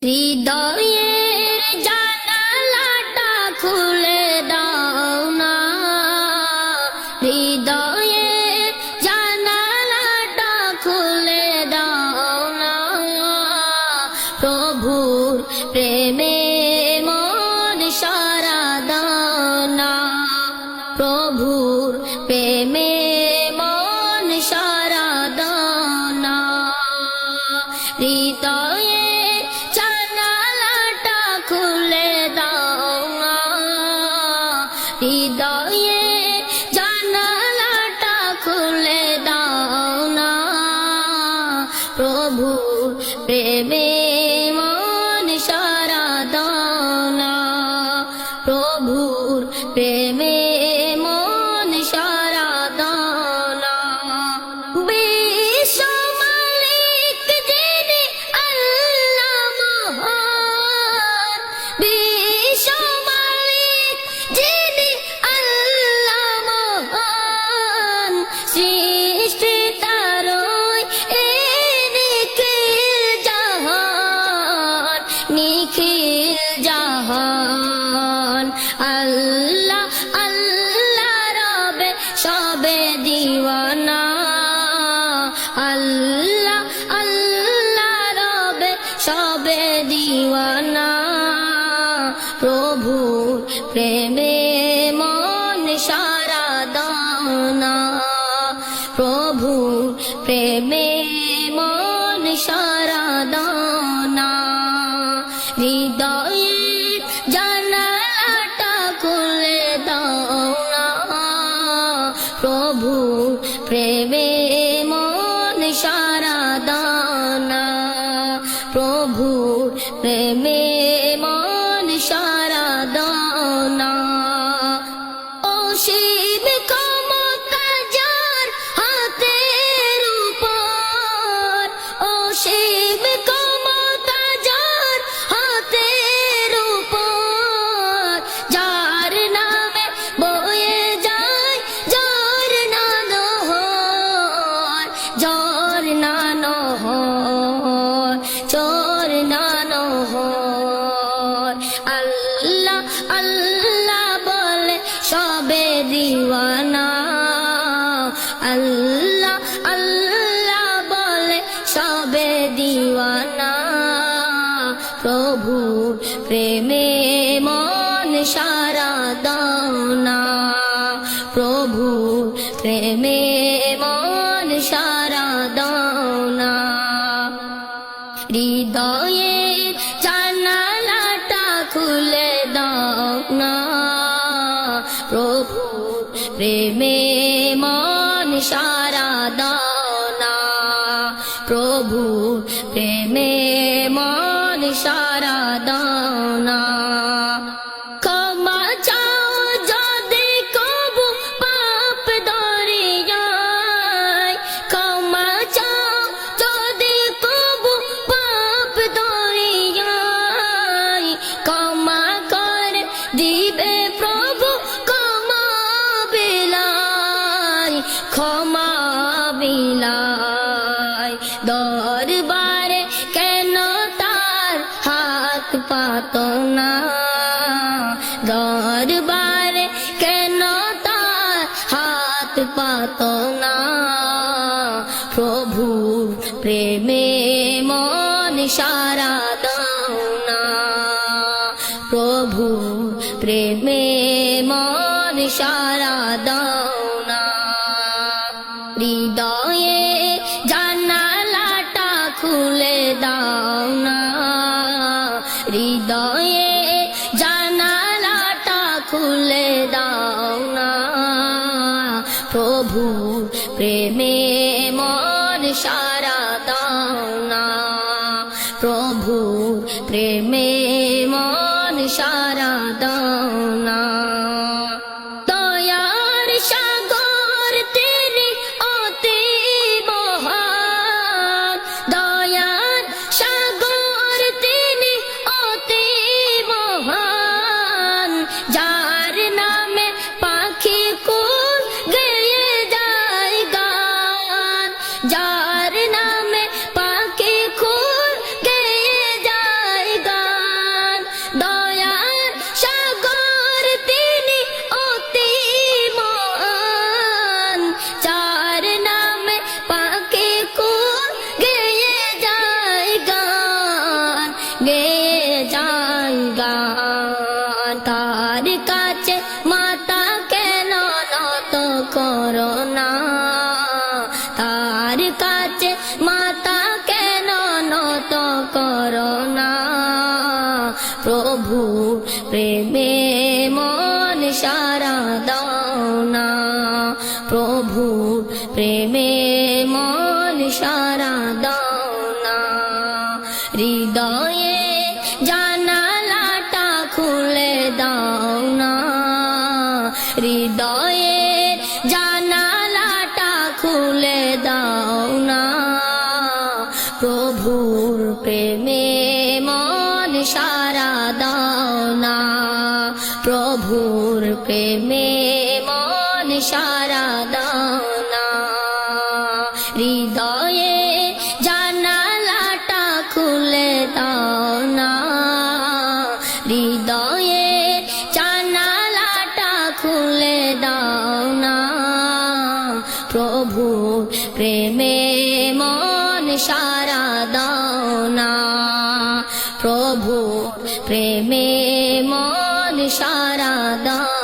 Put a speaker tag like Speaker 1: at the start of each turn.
Speaker 1: হৃদয়ের জানালাটা খুলে দাও না, হৃদয়ের জানালাটা খুলে দাও না, প্রভুর প্রেমে মন সারা দাও না, প্রভুর প্রেমে মন সারা দাও না, হৃদয়ের জানালাটা খুলে দাও না, হৃদয়ের জানালাটা খুলে দাও না, প্রভুর প্রেমে মন সারা দাও না, প্রভুর প্রেমে মন সারা দাও না। বিশ্ব মালিক যিনি আল্লাহ মহান, বিশ্ব মালিক যিনি আল্লাহ মহান, সৃষ্টি তারই নিখিল জাহান, নিখিল জাহান। আল্লাহ আল্লাহ রবে সবে দিওয়ানা, আল্লাহ আল্লাহ রবে সবে দিওয়ানা, প্রভুর প্রেমে মন সারা দাও না, প্রভুর প্রেমে মন সারা দাও না, হৃদয়ের জানালাটা খুলে দাও না, প্রভুর প্রেমে মন সারা দাও না, প্রভুর প্রেমে মন সারা দাও না। অসীম ক্ষমতা যার হাতের উপর, অসীম ক্ষমতা যার হাতের উপর, যার নামে বয়ে যায় ঝরনা নহর, ঝরনা নহর, ঝরনা নহর। আল্লাহ আল্লাহ বলে সবে দিওয়ানা, আল্লাহ আল্লাহ বলে সবে দিওয়ানা, প্রভুর প্রেমে মন সারা দাও না, প্রভুর প্রেমে মন সারা দাও না, হৃদয়ের জানালাটা খুলে দাও না, প্রভুর প্রেমে মন সারা দাও না, প্রভুর প্রেমে মন সারা দাও না। ক্ষমা চাও যদি কবু পাপ দরিয়ায়, ক্ষমা চাও যদি কবু পাপ দরিয়ায়, ক্ষমা করে দিবে প্রভু ক্ষমা বিলায়, ক্ষমা বিলায়। দরবারে কেন তার হাত পাত না, দরবারে কেন তার হাত পাত না, প্রভুর প্রেমে মন সারা দাও না, প্রভুর প্রেমে মন সারা দাও না, হৃদয়ে জানালাটা খুলে দাও না, হৃদয়ে জানালাটা খুলে দাও না, প্রভুর প্রেমে মন সারা দাও না, প্রভুর প্রেমে মন সারা দাও না। দয়ার সাগর তিনি অতি মহান, দয়ার সাগর তিনি অতি মহান, যার নামে পাখি কুল গেয়ে যায় গান, যার নামে পাখি কুল গেয়ে যায় গেয়ে যায় গান। তার কাছে মাতা কেন নত করো না, তার কাছে মাতা কেন নত করো না। প্রভু প্রেমে মন সারা দাও না, প্রভু প্রেমে মন সারা দাও না। হৃদয়ে জানালাটা খুলে দাও না, হৃদয়ে জানালাটা খুলে দাও না। প্রভুর প্রেমে মন সারা দাও না, প্রভুর প্রেমে মন সারা দাও না। হৃদয়ে জানালাটা খুলে দাও না, হৃদয়ে জানালাটা খুলে দাও না। প্রভুর প্রেমে মন সারা দাও না, প্রভুর প্রেমে মন সারা দাও।